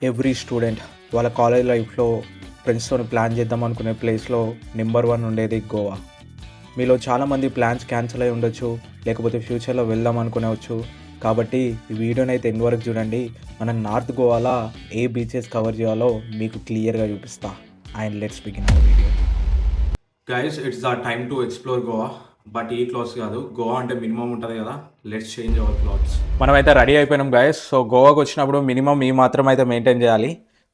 Every student వాళ్ళ college లైఫ్లో ఫ్రెండ్స్తో ప్లాన్ చేద్దాం అనుకునే ప్లేస్లో నెంబర్ వన్ ఉండేది గోవా. మీలో చాలామంది ప్లాన్స్ క్యాన్సిల్ అయి ఉండొచ్చు, లేకపోతే ఫ్యూచర్లో వెళ్దాం అనుకునేవచ్చు. కాబట్టి ఈ వీడియోని అయితే ఎండ్ వరకు చూడండి. మనం నార్త్ గోవాలో ఏ బీచెస్ కవర్ చేయాలో మీకు క్లియర్గా చూపిస్తా. And let's begin our video. Guys, it's the time to explore Goa. But ఈ క్లాత్స్ కాదు, గోవా అంటే మినిమం ఉంటుంది కదా, లెట్స్ చేంజ్ అవర్ క్లాత్స్. మనమైతే రెడీ అయిపోయినాం గైస్. సో గోవాకి వచ్చినప్పుడు మినిమం ఈ మాత్రం అయితే మెయింటైన్ చేయాలి.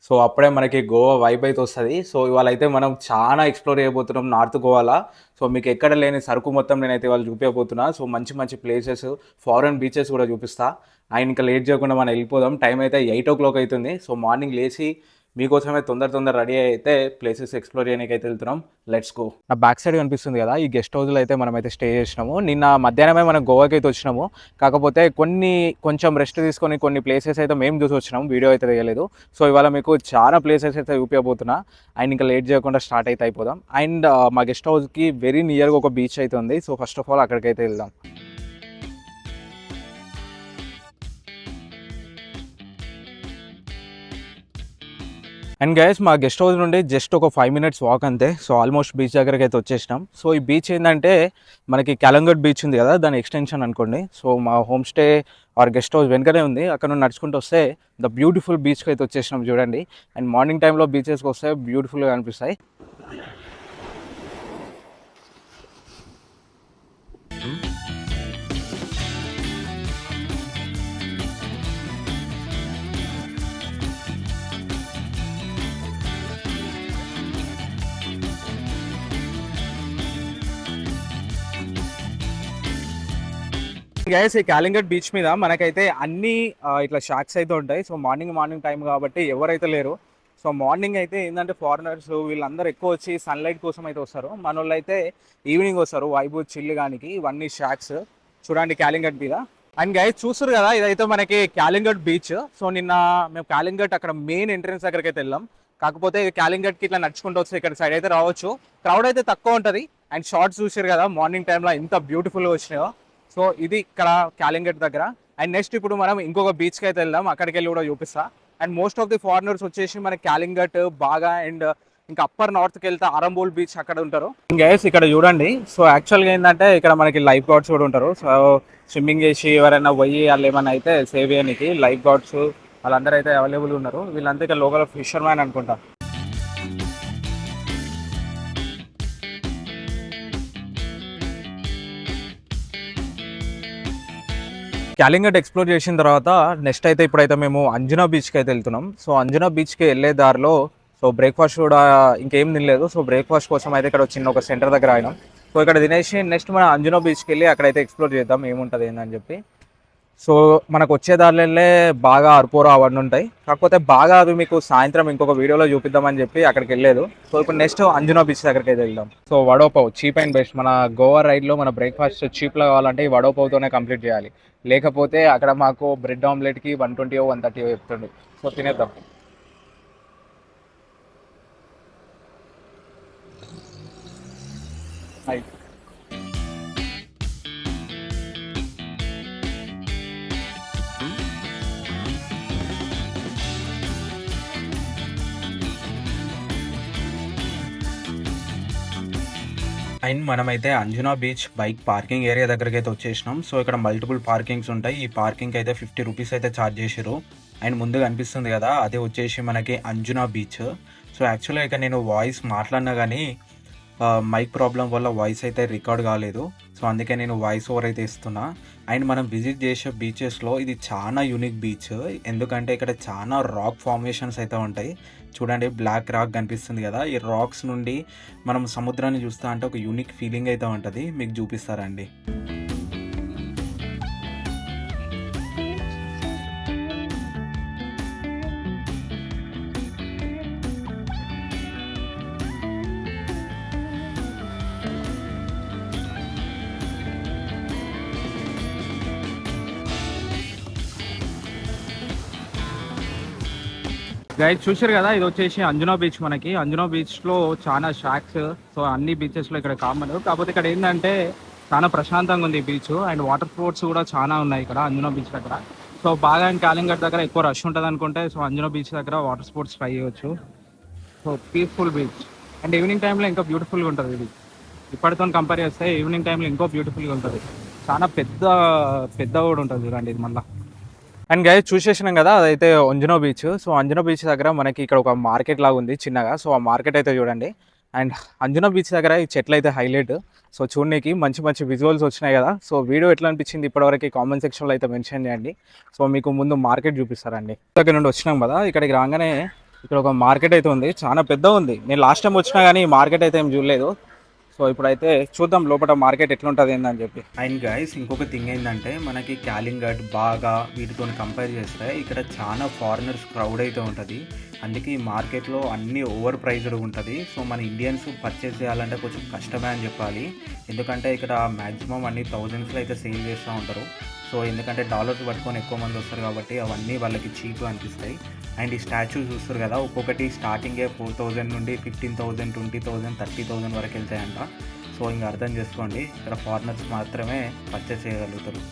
సో అప్పుడే మనకి గోవా వైబ్ అయితే వస్తుంది. సో ఇవాళ అయితే మనం చాలా ఎక్స్ప్లోర్ చేయబోతున్నాం నార్త్ గోవాలో. సో మీకు ఎక్కడ లేని సరుకు మొత్తం నేనైతే వాళ్ళు చూపించబోతున్నా. సో మంచి మంచి ప్లేసెస్, ఫారెన్ బీచెస్ కూడా చూపిస్తా. ఆయన ఇంకా లేట్ చేయకుండా మనం వెళ్ళిపోదాం. టైం అయితే 8 o'clock అవుతుంది. సో మార్నింగ్ లేచి మీకోసమే తొందర రెడీ అయితే ప్లేసెస్ ఎక్స్ప్లోర్ చేయడానికి అయితే వెళ్తున్నాం. Let's go. నా బ్యాక్ సైడ్ కనిపిస్తుంది కదా, ఈ గెస్ట్ హౌస్లో అయితే మనం అయితే స్టే చేసినాము. నిన్న మధ్యాహ్నమే మనం గోవాకి అయితే వచ్చినాము. కాకపోతే కొంచెం రెస్ట్ తీసుకొని కొన్ని ప్లేసెస్ అయితే మేము చూసి వచ్చినాము, వీడియో అయితే తీయలేదు. సో ఇవాళ మీకు చాలా ప్లేసెస్ అయితే చూపించబోతున్నా. అండ్ ఇంకా లేట్ చేయకుండా స్టార్ట్ అయితే అయిపోదాం. అండ్ మా గెస్ట్ హౌస్కి వెరీ నియర్గా ఒక బీచ్ అయితే ఉంది. సో ఫస్ట్ ఆఫ్ ఆల్ అక్కడికైతే వెళ్దాం. అండ్ గైస్, మా గెస్ట్ హౌస్ నుండి జస్ట్ ఒక 5 minutes వాక్ అంతే. సో ఆల్మోస్ట్ బీచ్ దగ్గరికి అయితే వచ్చేసినాం. సో ఈ బీచ్ ఏంటంటే మనకి కలంగట్ బీచ్ ఉంది కదా, దాని ఎక్స్టెన్షన్ అనుకోండి. సో మా home stay or guest house వెనకనే ఉంది. అక్కడ నుండి నడుచుకుంటూ వస్తే ద బ్యూటిఫుల్ బీచ్కి అయితే వచ్చేసినాం చూడండి. అండ్ మార్నింగ్ టైంలో బీచెస్కి వస్తే బ్యూటిఫుల్గా అనిపిస్తాయి. గైస్, ఈ కాలింగట్ బీచ్ మీద మనకైతే అన్ని ఇట్లా షాక్స్ అయితే ఉంటాయి. సో మార్నింగ్ టైం కాబట్టి ఎవరైతే లేరు. సో మార్నింగ్ అయితే ఏంటంటే ఫారినర్స్ వీళ్ళందరూ ఎక్కువ వచ్చి సన్లైట్ కోసం అయితే వస్తారు. మన వాళ్ళు అయితే ఈవినింగ్ వస్తారు వైబ్ చిల్లు గానికి. ఇవన్నీ షాక్స్ చూడండి కాలింగట్ మీద. అండ్ గైస్ చూస్తారు కదా, ఇదైతే మనకి కాలింగట్ బీచ్. సో నిన్న మేము కాలింగట్ అక్కడ మెయిన్ ఎంట్రన్స్ దగ్గరికి అయితే వెళ్ళాం. కాకపోతే కాలింగట్కి ఇట్లా నడుచుకుంటూ వస్తే ఇక్కడ సైడ్ అయితే రావచ్చు. క్రౌడ్ అయితే తక్కువ ఉంటుంది. అండ్ షార్ట్స్ చూసారు కదా మార్నింగ్ టైంలో ఎంత బ్యూటిఫుల్గా వచ్చినాయో. సో ఇది ఇక్కడ కాలింగట్ దగ్గర. అండ్ నెక్స్ట్ ఇప్పుడు మనం ఇంకొక బీచ్కి అయితే వెళ్దాం, అక్కడికి వెళ్ళి కూడా చూపిస్తా. And most of the foreigners వచ్చేసి మన కాలింగట్ బాగా అండ్ ఇంకా అప్పర్ నార్త్కి వెళ్తే ఆరంబోల్ బీచ్ అక్కడ ఉంటారు. గైస్ ఇక్కడ చూడండి, సో యాక్చువల్గా ఏంటంటే ఇక్కడ మనకి లైఫ్ గార్డ్స్ కూడా ఉంటారు. సో స్విమ్మింగ్ చేసి ఎవరైనా పోయి వాళ్ళు ఏమైనా అయితే సేవ్ చేయడానికి లైఫ్ గార్డ్స్ వాళ్ళందరూ అయితే అవైలబుల్ ఉన్నారు. వీళ్ళంతా ఇక్కడ లోకల్ ఫిషర్ మ్యాన్ అనుకుంటా. కాలింగట్ ఎక్స్ప్లోర్ చేసిన తర్వాత నెక్స్ట్ అయితే ఇప్పుడైతే మేము అంజనా బీచ్కి అయితే వెళ్తున్నాం. సో అంజనా బీచ్కి వెళ్ళే దారిలో సో బ్రేక్ఫాస్ట్ కూడా ఇంకేం తినలేదు. సో బ్రేక్ఫాస్ట్ కోసం అయితే ఇక్కడ చిన్న ఒక సెంటర్ దగ్గర అయినాం. సో ఇక్కడ తినేసి నెక్స్ట్ మనం అంజనా బీచ్కి వెళ్ళి అక్కడైతే ఎక్స్ప్లోర్ చేద్దాం ఏముంటుంది ఏందని చెప్పి. సో మనకు వచ్చే దారిలో బాగా అర్పోరా అవన్నీ ఉంటాయి. కాకపోతే బాగా అవి మీకు సాయంత్రం ఇంకొక వీడియోలో చూపిద్దామని చెప్పి అక్కడికి వెళ్ళలేదు. సో ఇప్పుడు నెక్స్ట్ అంజనా బీచ్ దగ్గరికి అయితే వెళ్దాం. So vada pav cheap and best. మన గోవా రైడ్లో మన బ్రేక్ఫాస్ట్ చీప్లో కావాలంటే ఈ వడోపావ్తోనే కంప్లీట్ చేయాలి. లేకపోతే అక్కడ మాకు బ్రెడ్ ఆమ్లెట్కి 120 130 చెప్తుండు. సో తినేద్దాం. అండ్ మనమైతే Anjana beach bike parking area దగ్గరికి అయితే వచ్చేసినాం. సో ఇక్కడ మల్టిపుల్ పార్కింగ్స్ ఉంటాయి. ఈ పార్కింగ్ అయితే 50 రూపీస్ అయితే ఛార్జ్ చేసారు. అండ్ ముందుగా అనిపిస్తుంది కదా, అదే వచ్చేసి మనకి అంజనా బీచ్. సో యాక్చువల్గా ఇక నేను వాయిస్ మాట్లాడినా కానీ మైక్ ప్రాబ్లం వల్ల వాయిస్ అయితే రికార్డ్ కాలేదు. సో అందుకే నేను వాయిస్ ఓవర్ అయితే ఇస్తున్నా. అండ్ మనం విజిట్ చేసే బీచెస్లో ఇది చాలా యూనిక్ బీచ్. ఎందుకంటే ఇక్కడ చాలా రాక్ ఫార్మేషన్స్ అయితే ఉంటాయి. చూడండి, బ్లాక్ రాక్ కనిపిస్తుంది కదా, ఈ రాక్స్ నుండి మనం సముద్రాన్ని చూస్తా అంటే ఒక యూనిక్ ఫీలింగ్ అయితే ఉంటుంది. మీకు చూపిస్తారండి. గైడ్ చూసారు కదా, ఇది వచ్చేసి అంజనా బీచ్. మనకి అంజనా బీచ్లో చాలా షాక్స్. సో అన్ని బీచెస్లో ఇక్కడ కామన్. కాకపోతే ఇక్కడ ఏంటంటే చాలా ప్రశాంతంగా ఉంది ఈ బీచ్. అండ్ వాటర్ స్పోర్ట్స్ కూడా చాలా ఉన్నాయి ఇక్కడ అంజనా బీచ్ దగ్గర. సో బాగా కాలింగట్ దగ్గర ఎక్కువ రష్ ఉంటుంది అనుకుంటే సో అంజనో బీచ్ దగ్గర వాటర్ స్పోర్ట్స్ ట్రై చేయొచ్చు. So peaceful beach and evening టైంలో ఇంకా బ్యూటిఫుల్గా ఉంటుంది ఇది. ఇప్పటితో కంపేర్ చేస్తే ఈవినింగ్ టైంలో ఇంకో బ్యూటిఫుల్గా ఉంటుంది. చాలా పెద్ద పెద్ద కూడా ఉంటుంది చూడండి ఇది మళ్ళీ. అండ్ గైస్ చూసేసినాం కదా, అదైతే అంజనో బీచ్. సో అంజనో బీచ్ దగ్గర మనకి ఇక్కడ ఒక మార్కెట్ లాగా ఉంది చిన్నగా. సో ఆ మార్కెట్ అయితే చూడండి. అండ్ అంజనో బీచ్ దగ్గర ఈ చెట్లు అయితే హైలైట్. సో చూడడానికి మంచి మంచి విజువల్స్ వచ్చినాయి కదా. సో వీడియో ఎట్లా అనిపించింది ఇప్పటివరకు కామెంట్ సెక్షన్లో అయితే మెన్షన్ చేయండి. సో మీకు ముందు మార్కెట్ చూపిస్తారండి. దగ్గర నుండి వచ్చినాం కదా, ఇక్కడికి రాగానే ఇక్కడ ఒక మార్కెట్ అయితే ఉంది. చాలా పెద్ద ఉంది. నేను లాస్ట్ టైం వచ్చినా కానీ మార్కెట్ అయితే ఏం చూడలేదు. సో ఇప్పుడైతే చూద్దాం లోపల మార్కెట్ ఎట్లుంటుంది ఏందని చెప్పి. అండ్ గైస్ ఇంకొక థింగ్ ఏంటంటే మనకి కాలింగట్ బాగా వీటితో కంపేర్ చేస్తే ఇక్కడ చాలా ఫారినర్స్ క్రౌడ్ అయితే ఉంటుంది. అందుకే ఈ మార్కెట్లో అన్నీ ఓవర్ ప్రైజ్డ్ ఉంటుంది. సో మన ఇండియన్స్ పర్చేస్ చేయాలంటే కొంచెం కష్టమే అని చెప్పాలి. ఎందుకంటే ఇక్కడ మ్యాక్సిమం అన్ని థౌజండ్స్లో అయితే సేల్ చేస్తూ ఉంటారు. సో ఎందుకంటే డాలర్స్ పట్టుకొని ఎక్కువ మంది వస్తారు కాబట్టి అవన్నీ వాళ్ళకి చీప్గా అనిపిస్తాయి. అండ్ ఈ స్టాచ్యూస్ చూస్తారు కదా, ఒక్కొక్కటి స్టార్టింగే 4,000 నుండి 15,000, 20,000, 30,000 వరకు వెళ్తాయంట. సో ఇంకా అర్థం చేసుకోండి, ఇక్కడ ఫారినర్స్ మాత్రమే పర్చేస్ చేయగలుగుతారు.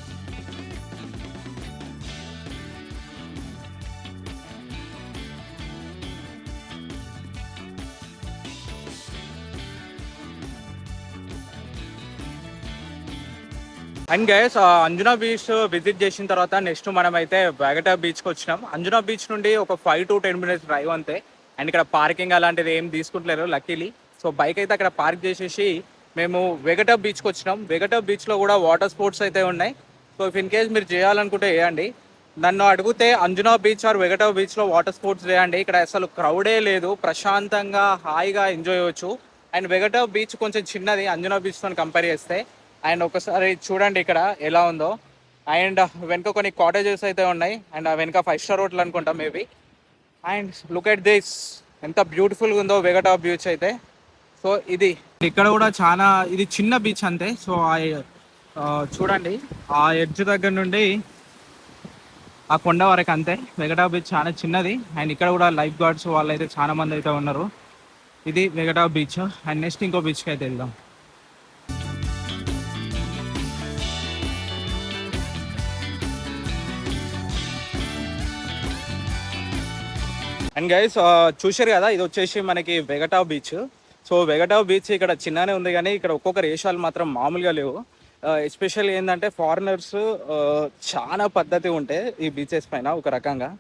And guys Anjuna beach visit చేసిన తర్వాత నెక్స్ట్ మనం అయితే వేగటా బీచ్కి వచ్చినాం. అంజునా బీచ్ నుండి ఒక 5 to 10 minutes డ్రైవ్ అంతే. అండ్ ఇక్కడ పార్కింగ్ అలాంటిది ఏం తీసుకుంటలేరు లక్కీలీ. సో బైక్ అయితే అక్కడ పార్క్ చేసేసి మేము వేగటా బీచ్కి వచ్చినాం. వేగటా బీచ్లో కూడా వాటర్ స్పోర్ట్స్ అయితే ఉన్నాయి. సో ఇఫ్ ఇన్ కేస్ మీరు చేయాలనుకుంటే చేయండి. నన్ను అడిగితే అంజునా బీచ్ ఆర్ వేగటా బీచ్లో వాటర్ స్పోర్ట్స్ చేయండి. ఇక్కడ అసలు క్రౌడే లేదు, ప్రశాంతంగా హాయిగా ఎంజాయ్ చేయవచ్చు. అండ్ వేగటా బీచ్ కొంచెం చిన్నది అంజునా బీచ్తో కంపేర్ చేస్తే. అండ్ ఒకసారి చూడండి ఇక్కడ ఎలా ఉందో. అండ్ వెనుక కొన్ని కాటేజెస్ అయితే ఉన్నాయి. అండ్ వెనుక 5-star హోటల్ అనుకుంటాం maybe. And look at this, ఎంత బ్యూటిఫుల్గా ఉందో వేగటా బీచ్ అయితే. సో ఇది ఇక్కడ కూడా చాలా, ఇది చిన్న బీచ్ అంతే. సో చూడండి ఆ ఎడ్జ్ దగ్గర నుండి ఆ కొండ వరకు అంతే. వేగటా బీచ్ చాలా చిన్నది. అండ్ ఇక్కడ కూడా లైఫ్ గార్డ్స్ వాళ్ళు అయితే చాలా మంది అయితే ఉన్నారు. ఇది వేగటా బీచ్. అండ్ నెక్స్ట్ ఇంకో బీచ్కి అయితే వెళ్దాం. అండ్ గైస్ చూశారు కదా, ఇది వచ్చేసి మనకి వేగటా బీచ్. సో వేగటా బీచ్ ఇక్కడ చిన్ననే ఉంది కానీ ఇక్కడ ఒక్కొక్క రేషాలు మాత్రం మామూలుగా లేవు. ఎస్పెషల్లీ ఏంటంటే ఫారినర్స్ చాలా పద్ధతి ఉంటాయి ఈ బీచెస్ పైన ఒక రకంగా.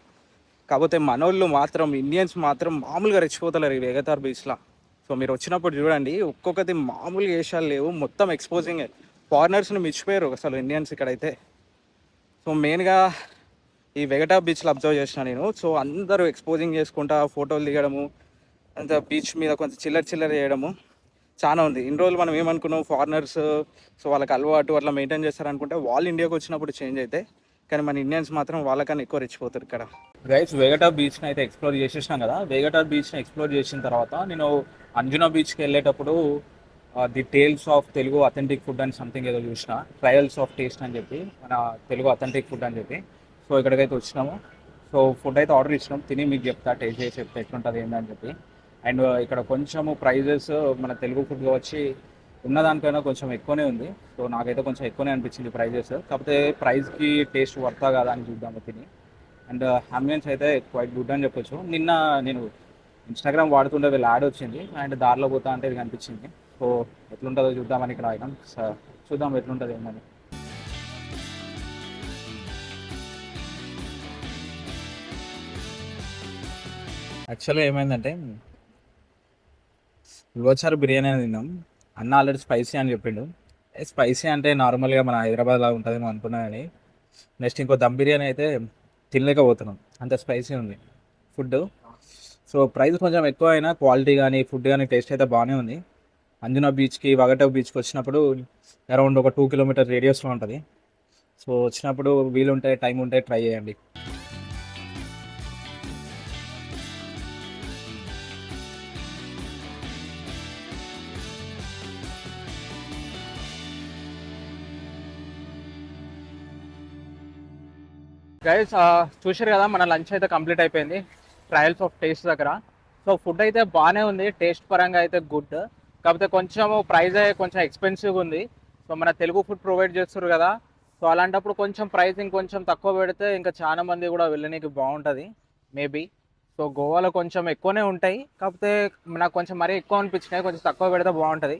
కాకపోతే మనోళ్ళు మాత్రం ఇండియన్స్ మాత్రం మామూలుగా రెచ్చిపోతలేరు ఈ వేగటా బీచ్లో. సో మీరు వచ్చినప్పుడు చూడండి, ఒక్కొక్కటి మామూలుగా వేషాలు లేవు, మొత్తం ఎక్స్పోజింగ్. ఫారినర్స్ని మిచ్చిపోయారు అసలు ఇండియన్స్ ఇక్కడైతే. సో మెయిన్గా ఈ వేగటా బీచ్లో అబ్జర్వ్ చేసిన నేను. సో అందరూ ఎక్స్పోజింగ్ చేసుకుంటా ఫోటోలు దిగడము, అంత బీచ్ మీద కొంచెం చిల్లర చేయడము చాలా ఉంది. ఇన్ని రోజులు మనం ఏమనుకున్నాం, ఫారినర్స్ సో వాళ్ళకి అలవాటు అట్లా మెయింటైన్ చేస్తారనుకుంటే వాళ్ళు ఇండియాకి వచ్చినప్పుడు చేంజ్ అయితే. కానీ మన ఇండియన్స్ మాత్రం వాళ్ళకన్నా ఎక్కువ రెచ్చిపోతారు ఇక్కడ. గైస్ వేగటా బీచ్ని అయితే ఎక్స్ప్లోర్ చేసేసినాం కదా. వేగటా బీచ్ని ఎక్స్ప్లోర్ చేసిన తర్వాత నేను అంజునా బీచ్కి వెళ్ళేటప్పుడు the tales of Telugu authentic food అని సంథింగ్ ఏదో చూసిన, ట్రయల్స్ ఆఫ్ టేస్ట్ అని చెప్పి, మన తెలుగు అథెంటిక్ ఫుడ్ అని చెప్పి. సో ఇక్కడికైతే వచ్చినాము. సో ఫుడ్ అయితే ఆర్డర్ ఇచ్చినాం, తిని మీకు చెప్తా, టేస్ట్ చేసి చెప్తా ఎట్లుంటుంది ఏంటని చెప్పి. అండ్ ఇక్కడ కొంచెము ప్రైజెస్ మన తెలుగు ఫుడ్గా వచ్చి ఉన్నదానికైనా కొంచెం ఎక్కువనే ఉంది. సో నాకైతే కొంచెం ఎక్కువనే అనిపించింది ప్రైజెస్. కాకపోతే ప్రైస్కి టేస్ట్ వర్తా కదా అని చూద్దాము తిని. అండ్ అంబియన్స్ అయితే క్వైట్ గుడ్ అని చెప్పొచ్చు. నిన్న నేను ఇన్స్టాగ్రామ్ వాడుతుండే వీళ్ళు యాడ్ వచ్చింది అండ్ దారిలో పోతా అంటే ఇది కనిపించింది. సో ఎట్లుంటుందో చూద్దామని ఇక్కడ ఆగినాం. చూద్దాం ఎట్లుంటుంది ఏంటని. యాక్చువల్గా ఏమైందంటే ఉలవచారు బిర్యానీ అని తిన్నాం. అన్న ఆల్రెడీ స్పైసీ అని చెప్పిండు. స్పైసీ అంటే నార్మల్గా మన హైదరాబాద్లో ఉంటుందేమో అనుకున్నా కానీ నెక్స్ట్ ఇంకో దమ్ బిర్యానీ అయితే తినలేకపోతున్నాం, అంత స్పైసీ ఉంది ఫుడ్. సో ప్రైస్ కొంచెం ఎక్కువ అయినా క్వాలిటీ కానీ ఫుడ్ కానీ టేస్ట్ అయితే బాగానే ఉంది. అంజునా బీచ్కి వేగటా బీచ్కి వచ్చినప్పుడు అరౌండ్ ఒక 2 kilometer రేడియస్లో ఉంటుంది. సో వచ్చినప్పుడు వీలుంటే టైం ఉంటే ట్రై చేయండి. గైస్ చూశారు కదా, మన లంచ్ అయితే కంప్లీట్ అయిపోయింది ట్రయల్స్ ఆఫ్ టేస్ట్ దగ్గర. సో ఫుడ్ అయితే బాగానే ఉంది, టేస్ట్ పరంగా అయితే గుడ్. కాకపోతే కొంచెం ప్రైస్ కొంచెం ఎక్స్పెన్సివ్ ఉంది. సో మన తెలుగు ఫుడ్ ప్రొవైడ్ చేస్తారు కదా, సో అలాంటప్పుడు కొంచెం ప్రైసింగ్ కొంచెం తక్కువ పెడితే ఇంకా చాలా మంది కూడా వెళ్ళడానికి బాగుంటుంది మేబీ. సో గోవాలో కొంచెం ఎక్కువనే ఉంటాయి, కాకపోతే నాకు కొంచెం మరీ ఎక్కువ అనిపించినాయి, కొంచెం తక్కువ పెడితే బాగుంటుంది.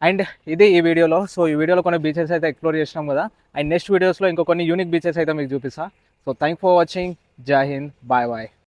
అండ్ ఇది ఈ వీడియోలో. సో ఈ వీడియోలో కొన్ని బీచెస్ అయితే ఎక్స్ప్లోర్ చేసినాం కదా, అండ్ నెక్స్ట్ వీడియోస్లో ఇంకో కొన్ని యూనిక్ బీచెస్ అయితే మీకు చూపిస్తా. So thank for watching. జై హింద్, బాయ్ బాయ్.